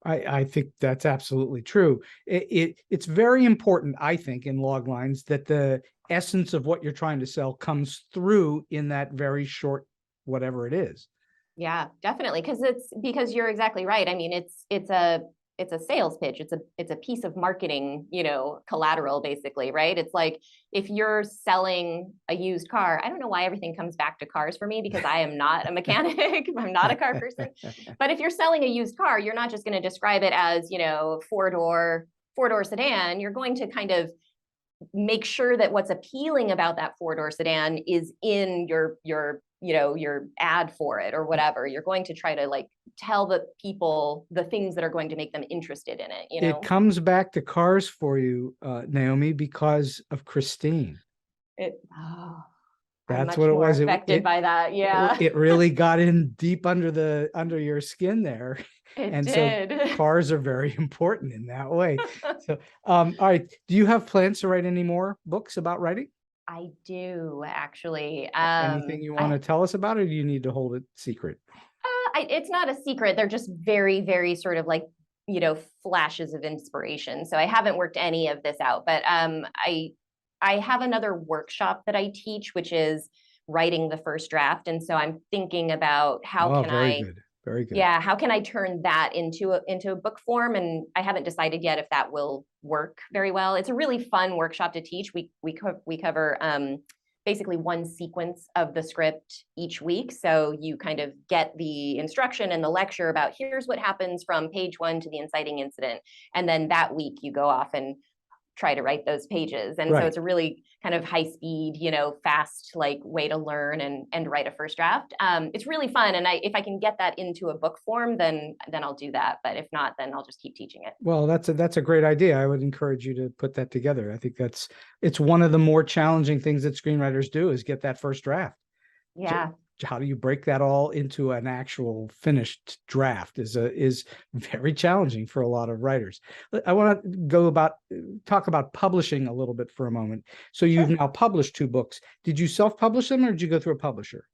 I think that's absolutely true. It's very important, I think, in loglines that the essence of what you're trying to sell comes through in that very short, whatever it is. Yeah, definitely. Because you're exactly right. I mean, it's a sales pitch. It's a piece of marketing, collateral, basically, right? It's like if you're selling a used car, I don't know why everything comes back to cars for me, because I am not a mechanic. I'm not a car person. But if you're selling a used car, you're not just going to describe it as, four-door sedan. You're going to kind of make sure that what's appealing about that 4-door sedan is in your ad for it or whatever. You're going to try to like tell the people the things that are going to make them interested in it. It comes back to cars for you, Naomi, because of Christine. That's what it was. Affected by that. Yeah. It really got in deep under your skin there. It did. So cars are very important in that way. So, all right. Do you have plans to write any more books about writing? I do, actually. Anything you want to tell us about, or do you need to hold it secret? It's not a secret. They're just very, very sort of like, flashes of inspiration. So I haven't worked any of this out, but I have another workshop that I teach, which is writing the first draft. And so I'm thinking about how Very good. Yeah, how can I turn that into a book form? And I haven't decided yet if that will work very well. It's a really fun workshop to teach. We cover basically one sequence of the script each week. So you kind of get the instruction and the lecture about here's what happens from page 1 to the inciting incident. And then that week you go off and try to write those pages. And so it's a really kind of high speed, fast like way to learn and write a first draft. It's really fun. And if I can get that into a book form, then I'll do that. But if not, then I'll just keep teaching it. Well, that's a great idea. I would encourage you to put that together. I think it's one of the more challenging things that screenwriters do is get that first draft. Yeah. So how do you break that all into an actual finished draft is very challenging for a lot of writers. I want to talk about publishing a little bit for a moment. So you've now published 2 books. Did you self-publish them or did you go through a publisher?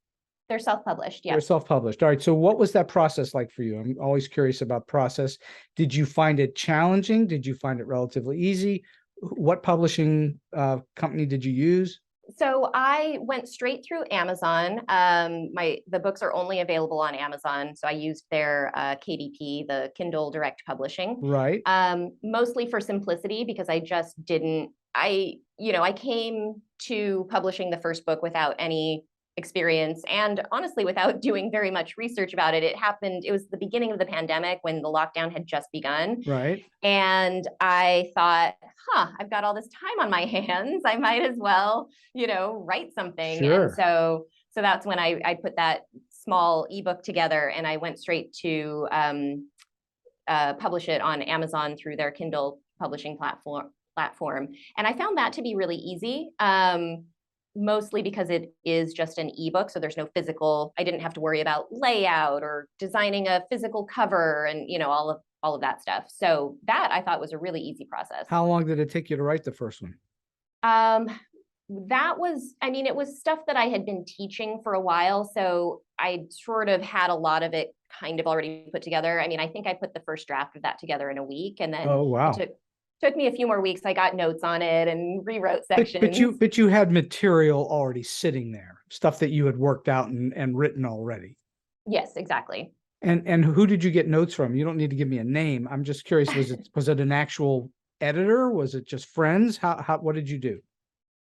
They're self-published. Yeah. They're self-published. All right. So what was that process like for you? I'm always curious about process. Did you find it challenging? Did you find it relatively easy? What publishing company did you use? So I went straight through Amazon. The books are only available on Amazon. So I used their KDP, the Kindle Direct Publishing. Right. Mostly for simplicity, because I just didn't, I came to publishing the first book without any experience. And honestly, without doing very much research about it, it was the beginning of the pandemic when the lockdown had just begun. Right. And I thought, I've got all this time on my hands. I might as well, write something. Sure. And so that's when I put that small ebook together, and I went straight to publish it on Amazon through their Kindle publishing platform. And I found that to be really easy. Mostly because it is just an ebook. So there's no I didn't have to worry about layout or designing a physical cover and, all of that stuff. So that I thought was a really easy process. How long did it take you to write the first one? It was stuff that I had been teaching for a while. So I sort of had a lot of it kind of already put together. I think I put the first draft of that together in a week, and then oh, wow. It took me a few more weeks. I got notes on it and rewrote sections. But you had material already sitting there, stuff that you had worked out and written already. Yes, exactly. And who did you get notes from? You don't need to give me a name. I'm just curious. Was it an actual editor? Was it just friends? What did you do?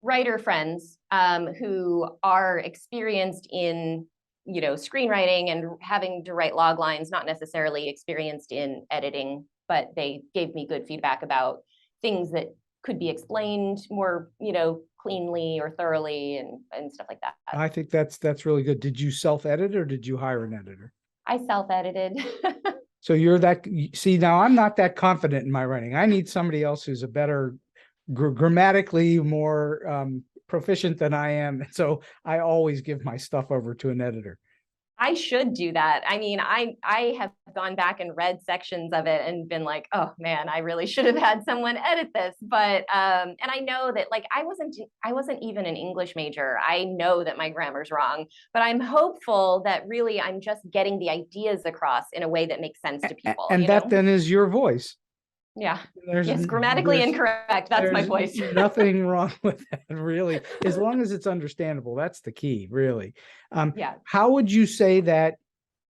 Writer friends who are experienced in screenwriting and having to write log lines, not necessarily experienced in editing, but they gave me good feedback about things that could be explained more, cleanly or thoroughly and stuff like that. I think that's really good. Did you self-edit or did you hire an editor? I self-edited. So now I'm not that confident in my writing. I need somebody else who's a better grammatically more proficient than I am. So I always give my stuff over to an editor. I should do that. I have gone back and read sections of it and been like, oh man, I really should have had someone edit this. But and I know that I wasn't even an English major. I know that my grammar's wrong, but I'm hopeful that really I'm just getting the ideas across in a way that makes sense to people. And that then is your voice. Yeah. Yes, grammatically incorrect. That's my voice. Nothing wrong with that, really. As long as it's understandable, that's the key, really. Yeah. How would you say that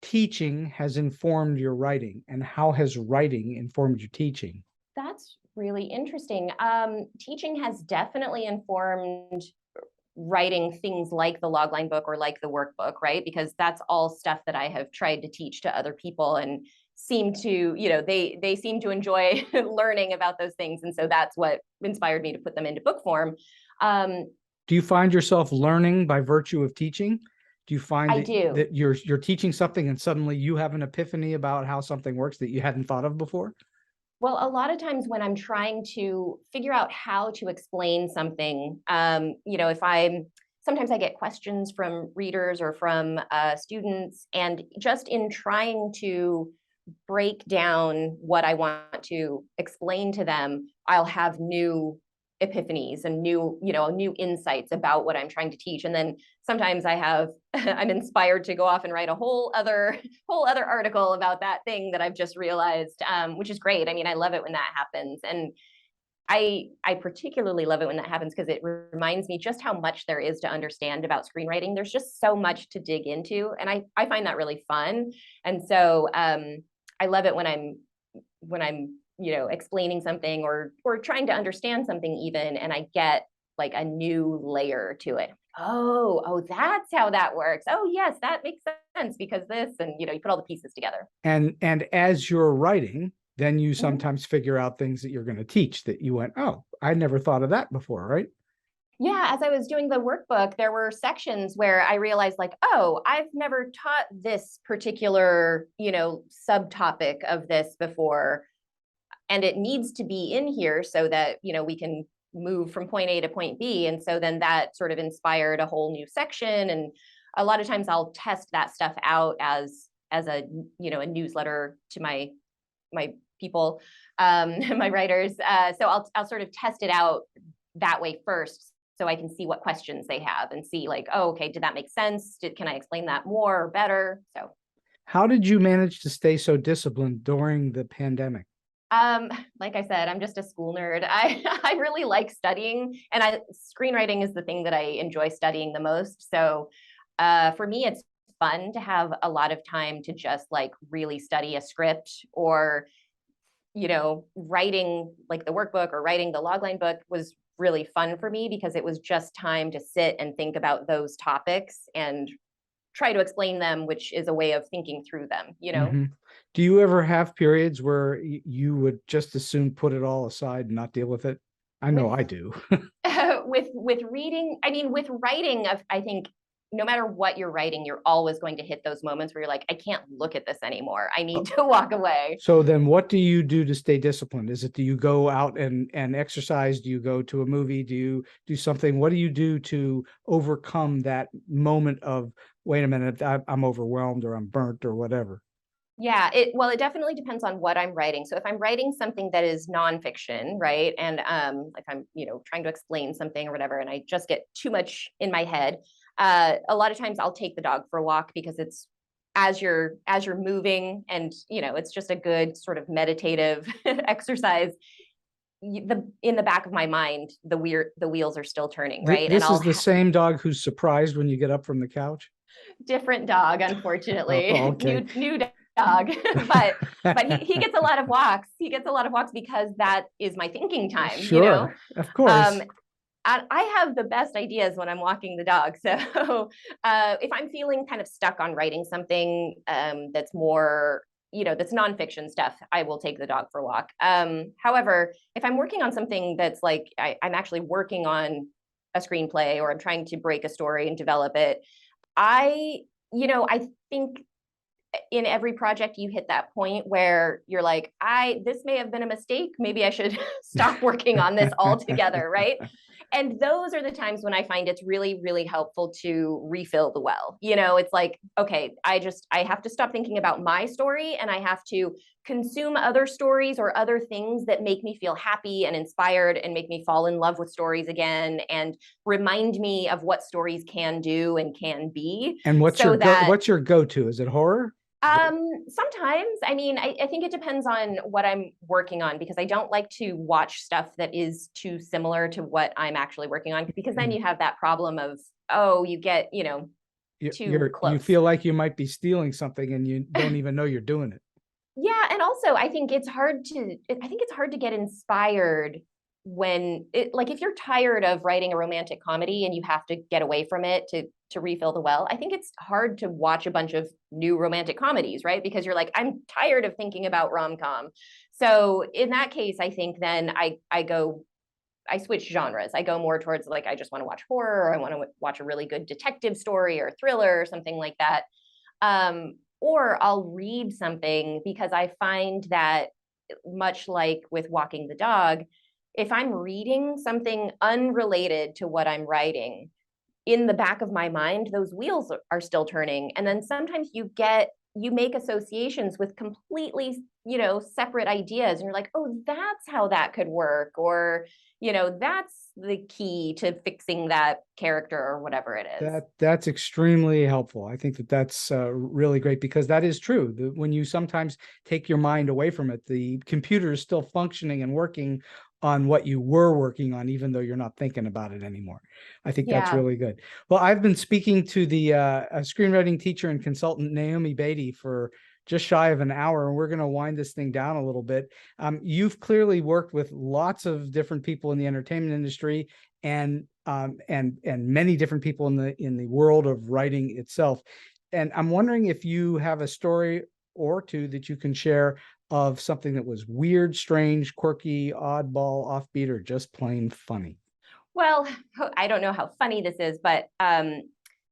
teaching has informed your writing, and how has writing informed your teaching? That's really interesting. Teaching has definitely informed writing things like the logline book or like the workbook, right? Because that's all stuff that I have tried to teach to other people and seem to, they seem to enjoy learning about those things. And so that's what inspired me to put them into book form. Do you find yourself learning by virtue of teaching? Do you find that you're teaching something and suddenly you have an epiphany about how something works that you hadn't thought of before? Well, a lot of times when I'm trying to figure out how to explain something, sometimes I get questions from readers or from students, and just in trying to break down what I want to explain to them, I'll have new epiphanies and new insights about what I'm trying to teach. And then sometimes I'm inspired to go off and write a whole other article about that thing that I've just realized, which is great. I love it when that happens. And I particularly love it when that happens because it reminds me just how much there is to understand about screenwriting. There's just so much to dig into, and I find that really fun. And so I love it when I'm explaining something or trying to understand something even, and I get a new layer to it. Oh, that's how that works. Oh yes, that makes sense because this, and you put all the pieces together. And as you're writing, then you sometimes figure out things that you're going to teach that you went, oh, I never thought of that before, right? Yeah, as I was doing the workbook, there were sections where I realized oh, I've never taught this particular, subtopic of this before. And it needs to be in here so that, we can move from point A to point B. And so then that sort of inspired a whole new section. And a lot of times I'll test that stuff out as a, a newsletter to my people, my writers. So I'll sort of test it out that way first, so I can see what questions they have and see oh, okay, did that make sense? Can I explain that more or better? So how did you manage to stay so disciplined during the pandemic? Like I said, I'm just a school nerd. I really like studying, and screenwriting is the thing that I enjoy studying the most. So for me, it's fun to have a lot of time to just really study a script, or writing the workbook or writing the logline book was really fun for me because it was just time to sit and think about those topics and try to explain them, which is a way of thinking through them, you know? Mhm. Do you ever have periods where you would just as soon put it all aside and not deal with it? I know I do. With reading, I mean, with writing, I think no matter what you're writing, you're always going to hit those moments where you're like, I can't look at this anymore. I need to walk away. So then what do you do to stay disciplined? Do you go out and exercise? Do you go to a movie? Do you do something? What do you do to overcome that moment of, wait a minute, I'm overwhelmed or I'm burnt or whatever? Yeah, it definitely depends on what I'm writing. So if I'm writing something that is nonfiction, right, and like I'm trying to explain something or whatever, and I just get too much in my head, a lot of times I'll take the dog for a walk because it's as you're moving, and it's just a good sort of meditative exercise. In the back of my mind, the wheels are still turning, right? This is the same dog who's surprised when you get up from the couch? Different dog, unfortunately. Oh, okay. New dog, but he gets a lot of walks. He gets a lot of walks because that is my thinking time. Sure, of course. I have the best ideas when I'm walking the dog. So if I'm feeling kind of stuck on writing something that's more, that's nonfiction stuff, I will take the dog for a walk. However, if I'm working on something that's like I'm actually working on a screenplay, or I'm trying to break a story and develop it, I think in every project you hit that point where you're like, this may have been a mistake. Maybe I should stop working on this altogether, right? And those are the times when I find it's really, really helpful to refill the well. It's like, okay, I have to stop thinking about my story, and I have to consume other stories or other things that make me feel happy and inspired and make me fall in love with stories again and remind me of what stories can do and can be. And what's your go-to? Is it horror? Sometimes, I mean, I think it depends on what I'm working on, because I don't like to watch stuff that is too similar to what I'm actually working on, because then you have that problem of, you get, too close. You feel like you might be stealing something and you don't even know you're doing it. Yeah. And also I think it's hard to get inspired when if you're tired of writing a romantic comedy and you have to get away from it to refill the well, I think it's hard to watch a bunch of new romantic comedies, right? Because you're like, I'm tired of thinking about rom-com. So in that case, I think then I switch genres. I go more towards like, I just want to watch horror, or I want to watch a really good detective story or thriller or something like that. Or I'll read something, because I find that, much like with walking the dog, if I'm reading something unrelated to what I'm writing, in the back of my mind, those wheels are still turning. And then sometimes you make associations with completely, separate ideas. And you're like, oh, that's how that could work. Or, that's the key to fixing that character, or whatever it is. That's extremely helpful. I think that's really great, because that is true. When you sometimes take your mind away from it, the computer is still functioning and working on what you were working on, even though you're not thinking about it anymore. I think that's really good. Well, I've been speaking to the screenwriting teacher and consultant, Naomi Beaty, for just shy of an hour, and we're going to wind this thing down a little bit. You've clearly worked with lots of different people in the entertainment industry, and many different people in the world of writing itself. And I'm wondering if you have a story or two that you can share of something that was weird, strange, quirky, oddball, offbeat, or just plain funny. Well, I don't know how funny this is, but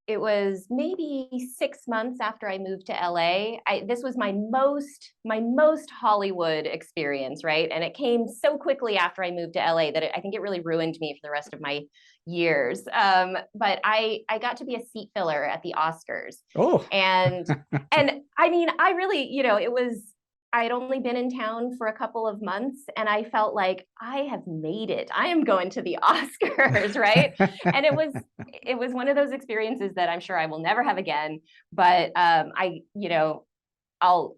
it was maybe 6 months after I moved to LA. This was my most Hollywood experience, right? And it came so quickly after I moved to LA that I think it really ruined me for the rest of my years. But I got to be a seat filler at the Oscars. Oh, and I mean, I really, I'd only been in town for a couple of months, and I felt like I have made it. I am going to the Oscars, right? And it was one of those experiences that I'm sure I will never have again. But I'll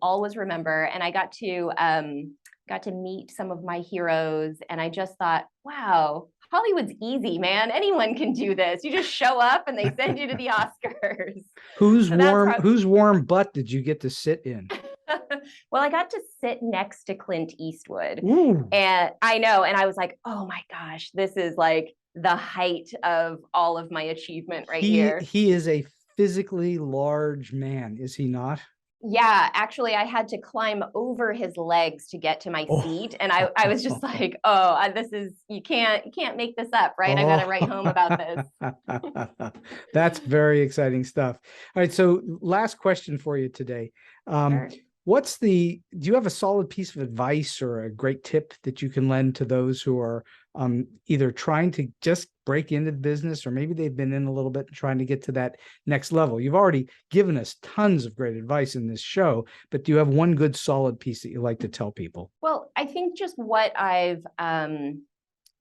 always remember. And I got to meet some of my heroes, and I just thought, wow, Hollywood's easy, man. Anyone can do this. You just show up and they send you to the Oscars. Whose warm butt did you get to sit in? Well, I got to sit next to Clint Eastwood. Ooh. And I know, and I was like, oh my gosh, this is like the height of all of my achievement right here. He is a physically large man, is he not? Yeah, actually, I had to climb over his legs to get to my Oh. seat, and I was just like, oh, this is you can't make this up, right? I got to write home about this. That's very exciting stuff. All right, so last question for you today. Sure. Do you have a solid piece of advice or a great tip that you can lend to those who are either trying to just break into the business, or maybe they've been in a little bit and trying to get to that next level? You've already given us tons of great advice in this show, but do you have one good solid piece that you like to tell people? Well, I think just what I've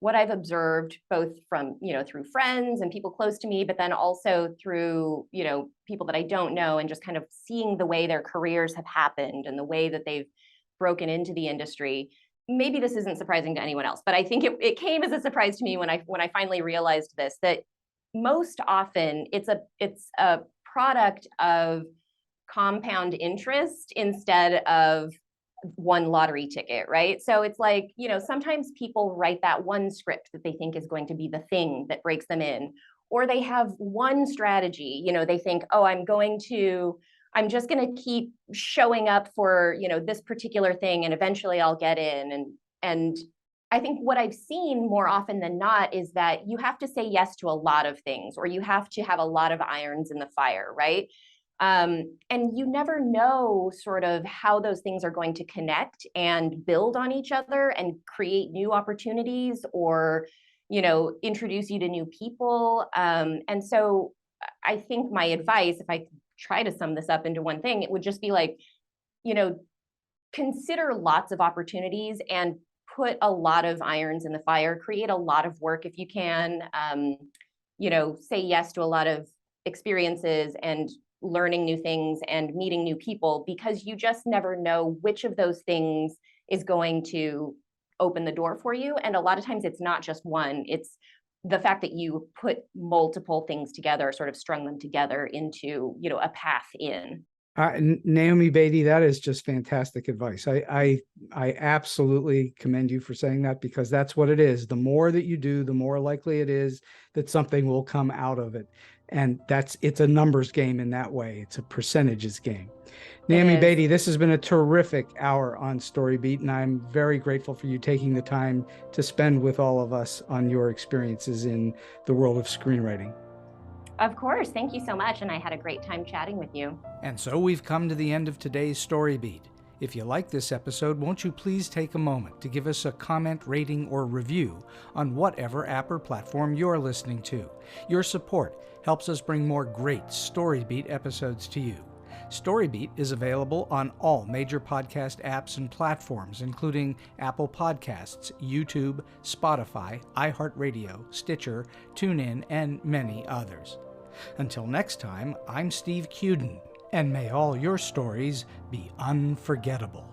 observed, both from, through friends and people close to me, but then also through, people that I don't know, and just kind of seeing the way their careers have happened and the way that they've broken into the industry. Maybe this isn't surprising to anyone else, but I think it came as a surprise to me when I finally realized this, that most often it's a product of compound interest instead of one lottery ticket, right? So it's like, sometimes people write that one script that they think is going to be the thing that breaks them in, or they have one strategy, they think, oh, I'm just going to keep showing up for, this particular thing, and eventually I'll get in. And I think what I've seen more often than not is that you have to say yes to a lot of things, or you have to have a lot of irons in the fire, right? And you never know sort of how those things are going to connect and build on each other and create new opportunities, or, introduce you to new people. And so I think my advice, if I try to sum this up into one thing, it would just be like, consider lots of opportunities and put a lot of irons in the fire, create a lot of work if you can, say yes to a lot of experiences and learning new things and meeting new people, because you just never know which of those things is going to open the door for you. And a lot of times it's not just one, it's the fact that you put multiple things together, sort of strung them together into, a path in. Naomi Beaty, that is just fantastic advice. I absolutely commend you for saying that, because that's what it is. The more that you do, the more likely it is that something will come out of it. And it's a numbers game in that way. It's a percentages game. Naomi Beaty, this has been a terrific hour on StoryBeat, and I'm very grateful for you taking the time to spend with all of us on your experiences in the world of screenwriting. Of course. Thank you so much. And I had a great time chatting with you. And so we've come to the end of today's StoryBeat. If you like this episode, won't you please take a moment to give us a comment, rating, or review on whatever app or platform you're listening to. Your support helps us bring more great StoryBeat episodes to you. StoryBeat is available on all major podcast apps and platforms, including Apple Podcasts, YouTube, Spotify, iHeartRadio, Stitcher, TuneIn, and many others. Until next time, I'm Steve Cuden, and may all your stories be unforgettable.